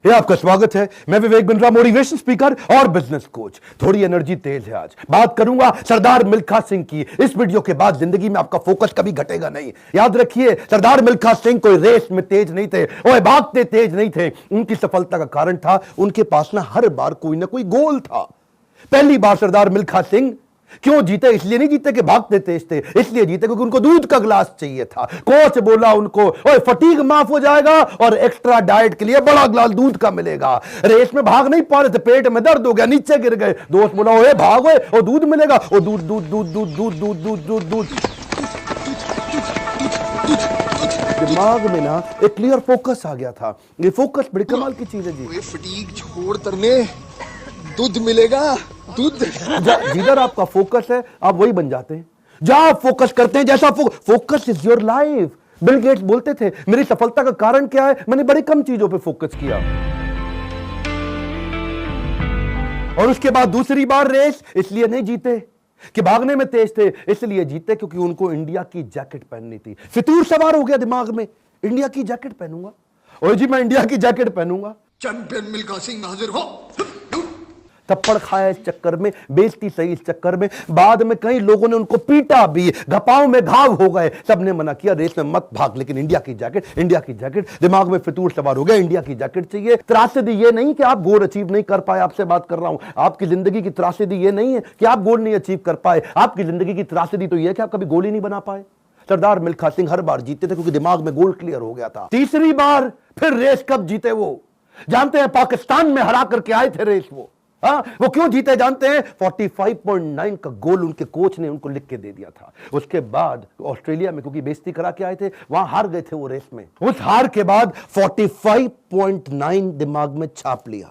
ये आपका स्वागत है। मैं विवेक बिंद्रा, मोटिवेशन स्पीकर और बिजनेस कोच। थोड़ी एनर्जी तेज है। आज बात करूंगा सरदार मिल्खा सिंह की। इस वीडियो के बाद जिंदगी में आपका फोकस कभी घटेगा नहीं। याद रखिए, सरदार मिल्खा सिंह कोई रेस में तेज नहीं थे और भागते तेज नहीं थे। उनकी सफलता का कारण था उनके पास ना हर बार कोई ना कोई गोल था। पहली बार सरदार मिल्खा सिंह क्यों जीते? इसलिए नहीं जीते कि भागते तेज थे, इसलिए जीते क्योंकि उनको दूध का गिलास चाहिए था। कोच बोला उनको, ओए फटीग माफ हो जाएगा और एक्स्ट्रा डाइट के लिए बड़ा गिलास दूध का मिलेगा। रेस में भाग नहीं पा रहे थे, पेट में दर्द हो गया, नीचे गिर गए। दोस्त बोला, ओए भागो और दूध मिलेगा। और दूध दूध दूध दूध दूध दूध दूध दूध दूध दिमाग में ना एक क्लियर फोकस आ गया था। ये फोकस बड़ी कमाल की चीज है जी। फटीग छोड़ तरने दूध मिलेगा, दूध। जिधर आपका फोकस है आप वही बन जाते हैं। जहां आप फोकस करते हैं, जैसा focus is your life. Bill Gates बोलते थे, मेरी सफलता का कारण क्या है? मैंने बड़ी कम चीजों पे फोकस किया। और उसके बाद दूसरी बार रेस इसलिए नहीं जीते कि भागने में तेज थे, इसलिए जीते क्योंकि उनको इंडिया की जैकेट पहननी थी। फितूर सवार हो गया दिमाग में, इंडिया की जैकेट पहनूंगा। और जी मैं इंडिया की जैकेट पहनूंगा। चैंपियन मिल्खा सिंह हाजिर हो। थप्पड़ खाया इस चक्कर में, बेइज्जती सही इस चक्कर में। बाद में कई लोगों ने उनको पीटा भी, घपाव में घाव हो गए। सबने मना किया, रेस में मत भाग, लेकिन इंडिया की जैकेट, इंडिया की जैकेट। दिमाग में फितूर सवार हो गया, इंडिया की जैकेट चाहिए। त्रासदी ये नहीं कि आप गोल अचीव नहीं कर पाए, आपसे बात कर रहा हूं। आपकी जिंदगी की त्रासदी ये नहीं है कि आप गोल नहीं अचीव कर पाए। आपकी जिंदगी की त्रासदी तो ये है कि आप कभी गोल ही नहीं बना पाए। सरदार मिल्खा सिंह हर बार जीते थे क्योंकि दिमाग में गोल क्लियर हो गया था। तीसरी बार फिर रेस कब जीते वो जानते हैं? पाकिस्तान में हरा करके आए थे रेस वो। वो क्यों जीते जानते हैं? 45.9 का गोल उनके कोच ने उनको लिख के दे दिया था। उसके बाद ऑस्ट्रेलिया में क्योंकि बेइज्जती करा के आए थे, वहां हार गए थे वो रेस में। उस हार के बाद 45.9 दिमाग में छाप लिया।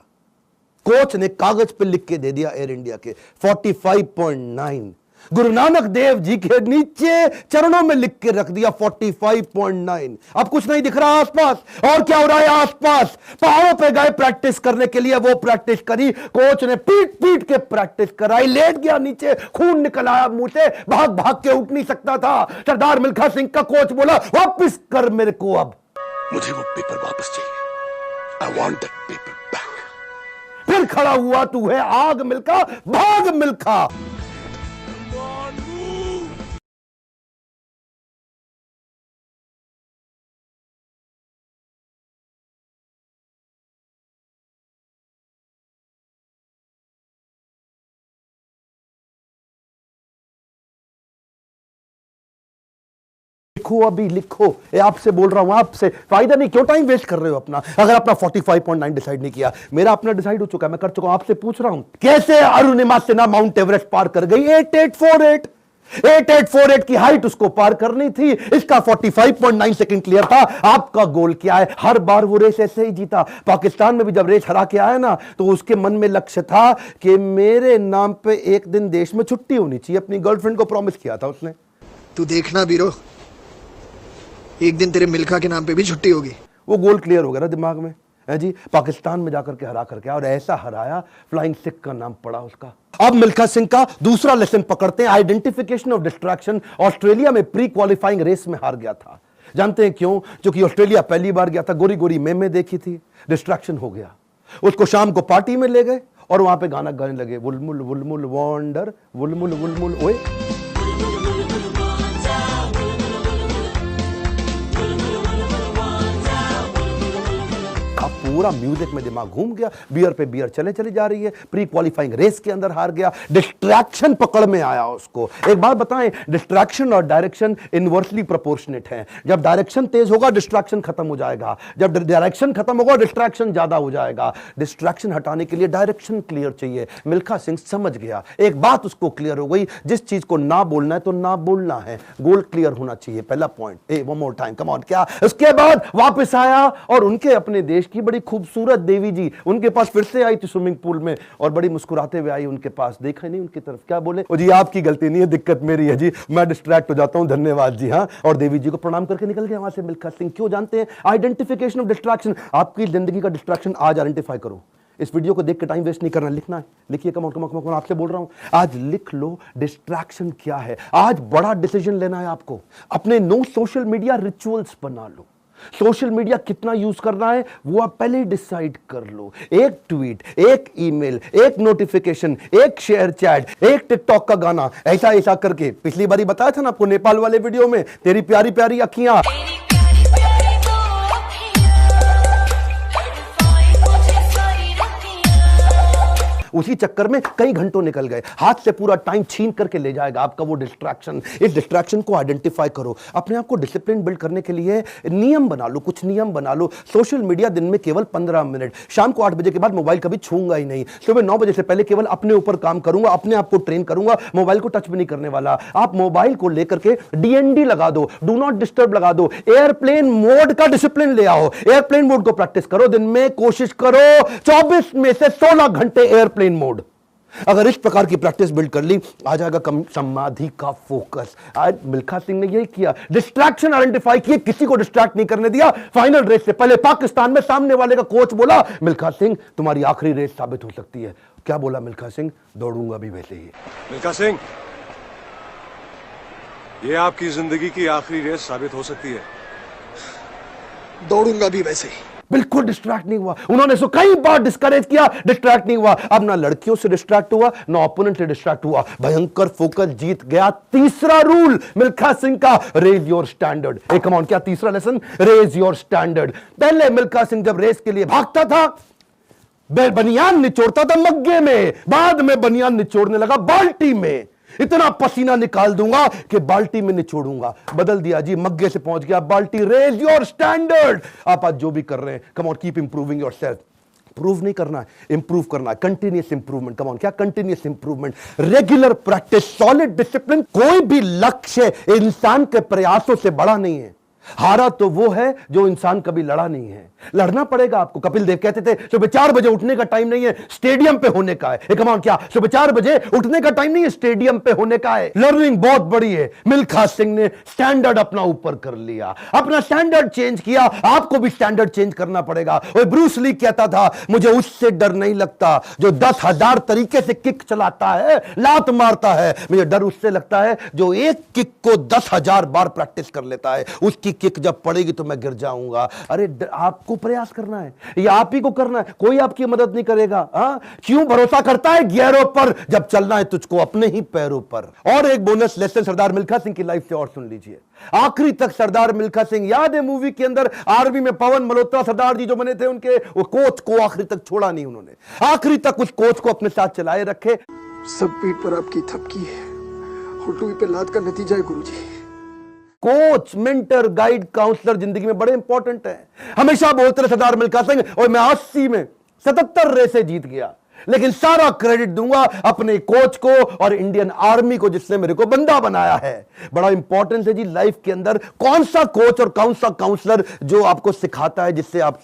कोच ने कागज पे लिख के दे दिया एयर इंडिया के 45.9। गुरु नानक देव जी के नीचे चरणों में लिख के रख दिया 45.9। अब कुछ नहीं दिख रहा आसपास। और क्या हो रहा है आसपास? पहाड़ों पे गए प्रैक्टिस करने के लिए, वो प्रैक्टिस करी। कोच ने पीट पीट के प्रैक्टिस कराई। लेट गया नीचे, खून निकल आया मुंह से, भाग भाग के उठ नहीं सकता था। सरदार मिल्खा सिंह का कोच बोला, वापस कर मेरे को, अब मुझे वो पेपर वापस चाहिए। I want that paper back। फिर खड़ा हुआ, तू है आग मिल्खा, भाग मिल्खा। लिखो, अभी लिखो। आपसे बोल रहा हूं, आपसे फायदा नहीं। क्यों टाइम वेस्ट कर रहे हो अपना? अगर अपना 45.9 डिसाइड नहीं किया, मेरा अपना डिसाइड हो चुका है, मैं कर चुका हूं। आपसे पूछ रहा हूं, कैसे अरुणिमा सिन्हा माउंट एवरेस्ट पार कर गई? 8848 की हाइट उसको पार करनी थी। इसका 45.9 सेकंड क्लियर था। आपका गोल क्या है? हर बार वो रेस ऐसे ही जीता। पाकिस्तान में भी जब रेस हरा के आया ना, तो उसके मन में लक्ष्य था कि मेरे नाम पे एक दिन देश में छुट्टी होनी चाहिए। अपनी गर्लफ्रेंड को प्रॉमिस किया था उसने। तू देखना बीरो, एक दिन तेरे मिल्खा के नाम पे भी छुट्टी होगी। वो गोल क्लियर हो गया ना दिमाग में, है जी। पाकिस्तान में जाकर के हरा करके, और ऐसा हराया, फ्लाइंग सिख का नाम पड़ा उसका। अब मिल्खा सिंह का दूसरा लेसन पकड़ते हैं, आइडेंटिफिकेशन ऑफ डिस्ट्रैक्शन। ऑस्ट्रेलिया में प्री क्वालिफाइंग रेस में हार गया था। जानते हैं क्यों? क्योंकि ऑस्ट्रेलिया पहली बार गया था, गोरी गोरी मेमे देखी थी, डिस्ट्रैक्शन हो गया। उसको शाम को पार्टी में ले गए और वहां पे गाना गाने लगे, वुलमुल वुलमुल वॉन्डर, वुलमुल वुलमुल ओए। पूरा म्यूजिक में दिमाग घूम गया, बियर पे बियर चले चली जा रही है। प्री क्वालिफाइंग रेस के अंदर हार गया, डिस्ट्रैक्शन पकड़ में आया उसको। एक बात बताएं, डिस्ट्रैक्शन और डायरेक्शन इनवर्सली प्रोपोर्शनेट है। जब डायरेक्शन तेज होगा, डिस्ट्रैक्शन खत्म हो जाएगा। जब डायरेक्शन खत्म होगा, डिस्ट्रैक्शन ज्यादा हो जाएगा। डिस्ट्रैक्शन हटाने के लिए डायरेक्शन क्लियर चाहिए। मिल्खा सिंह समझ गया, एक बात उसको क्लियर हो गई, जिस चीज को ना बोलना है तो ना बोलना है। गोल क्लियर होना चाहिए, पहला point. One more time, come on. क्या? उसके बाद वापस आया और उनके अपने देश की बड़ी खूबसूरत देवी जी उनके पास फिर से आई थी स्विमिंग पूल में, और बड़ी मुस्कुराते हुए आई उनके पास। देखा नहीं उनकी तरफ, क्या बोले? जी आपकी गलती नहीं है, दिक्कत मेरी है जी, मैं डिस्ट्रैक्ट हो जाता हूं, धन्यवाद जी। हाँ, और देवी जी को प्रणाम करके निकल गया वहां से मिल्खा सिंह। क्यों जानते हैं? Identification of distraction. आपकी जिंदगी का डिस्ट्रैक्शन आज आइडेंटिफाई करो। इस वीडियो को देख के टाइम वेस्ट नहीं करना, लिखना है। लिखिए, कम ऑन आपसे बोल रहा हूं, आज लिख लो डिस्ट्रैक्शन क्या है। आज बड़ा डिसीजन लेना है आपको। अपने नो सोशल मीडिया रिचुअल्स बना लो। सोशल मीडिया कितना यूज करना है वो आप पहले ही डिसाइड कर लो। एक ट्वीट, एक ईमेल, एक नोटिफिकेशन, एक शेयर चैट, एक टिकटॉक का गाना, ऐसा ऐसा करके। पिछली बारी बताया था ना आपको नेपाल वाले वीडियो में, तेरी प्यारी प्यारी अखियां, उसी चक्कर में कई घंटों निकल गए, हाथ से पूरा टाइम छीन करके ले जाएगा आपका वो डिस्ट्रैक्शन। इस डिस्ट्रैक्शन को आइडेंटिफाई करो, अपने आप को डिसिप्लिन बिल्ड करने के लिए नियम बना लो, कुछ नियम बना लो। सोशल मीडिया दिन में केवल 15 मिनट, शाम को 8 बजे के बाद मोबाइल कभी छूंगा ही नहीं, सुबह 9 बजे से पहले केवल अपने ऊपर काम करूंगा, अपने आप को ट्रेन करूंगा, मोबाइल को टच भी नहीं करने वाला। आप मोबाइल को लेकर के डीएनडी लगा दो, डू नॉट डिस्टर्ब लगा दो, एयरप्लेन मोड का डिसिप्लिन ले आओ, एयरप्लेन मोड को प्रैक्टिस करो। दिन में कोशिश करो 24 में से 16 घंटे एयरप्लेन मोड। अगर इस प्रकार की प्रैक्टिस बिल्ड कर ली, आ जाएगा कम समाधि का फोकस। आज मिल्खा सिंह ने यही किया, डिस्ट्रैक्शन आइडेंटिफाई किए, किसी को डिस्ट्रैक्ट नहीं करने दिया। फाइनल रेस से पहले पाकिस्तान में सामने वाले का कोच बोला, मिल्खा सिंह तुम्हारी आखिरी रेस साबित हो सकती है। क्या बोला मिल्खा सिंह? दौड़ूंगा भी वैसे ही। मिल्खा सिंह, ये आपकी जिंदगी की आखिरी रेस साबित हो सकती है। दौड़ूंगा भी वैसे ही। बिल्कुल डिस्ट्रैक्ट नहीं हुआ। उन्होंने सो कई बार डिस्करेज किया, डिस्ट्रैक्ट नहीं हुआ। अब ना लड़कियों से डिस्ट्रैक्ट हुआ, ना ओपोनेंट से डिस्ट्रैक्ट हुआ, भयंकर फोकस, जीत गया। तीसरा रूल मिल्खा सिंह का, रेज योर स्टैंडर्ड। ए कम ऑन, क्या तीसरा लेसन? Raise your standard. पहले मिल्खा सिंह जब रेस के लिए भागता था, बनियान निचोड़ता था मग्गे में, बाद में बनियान निचोड़ने लगा बाल्टी में। इतना पसीना निकाल दूंगा कि बाल्टी में निचोड़ूंगा। बदल दिया जी, मग्गे से पहुंच गया बाल्टी। Raise your standard. आप आज जो भी कर रहे हैं, come on, keep improving yourself. Prove नहीं करना है, इंप्रूव करना है। Continuous improvement. कम ऑन, क्या continuous improvement? Regular practice, solid discipline. कोई भी लक्ष्य इंसान के प्रयासों से बड़ा नहीं है। हारा तो वो है जो इंसान कभी लड़ा नहीं है। लड़ना पड़ेगा आपको। कपिल देव कहते थे सुबह 4 बजे उठने का टाइम नहीं है, स्टेडियम पे होने का है। कमान, क्या सुबह 4 बजे उठने का टाइम नहीं है, स्टेडियम पे होने का है। लर्निंग बहुत बड़ी है। मिल्खा सिंह ने स्टैंडर्ड अपना ऊपर कर लिया, अपना स्टैंडर्ड चेंज किया। आपको भी स्टैंडर्ड चेंज करना पड़ेगा। और ब्रूस ली कहता था, मुझे उससे डर नहीं लगता जो 10,000 तरीके से किक चलाता है, लात मारता है। मुझे डर उससे लगता है जो एक किक को 10,000 बार प्रैक्टिस कर लेता है। उसकी किक जब पड़ेगी तो मैं गिर जाऊंगा। अरे आपको प्रयास करना है, ये आप ही को करना है, कोई आपकी मदद नहीं करेगा। क्यों भरोसा करता है गियरों पर, जब चलना है तुझको अपने ही पैरों पर। और एक बोनस लेसन सरदार मिल्खा सिंह की लाइफ से और सुन लीजिए। आखिरी तक सरदार मिल्खा सिंह, याद है मूवी के अंदर आर्मी में पवन मल्होत्रा सरदार जी जो बने थे, उनके वो कोच को आखिरी तक छोड़ा नहीं उन्होंने। आखिरी तक उस कोच को अपने साथ चलाए रखे। सब पीठ पर आपकी थपकी है, हुटुई पे लात का नतीजा है गुरुजी। कोच, मेंटर, गाइड, काउंसलर जिंदगी में बड़े इंपॉर्टेंट है। हमेशा बोलते रहे सरदार मिल्खा सिंह, और मैं 80 में 77 रेसें जीत गया, लेकिन सारा क्रेडिट दूंगा अपने कोच को और इंडियन आर्मी को जिसने मेरे को बंदा बनाया है। बड़ा इंपॉर्टेंट है जी लाइफ के अंदर, कौन सा कोच और कौन सा काउंसलर जो आपको सिखाता है, जिससे आप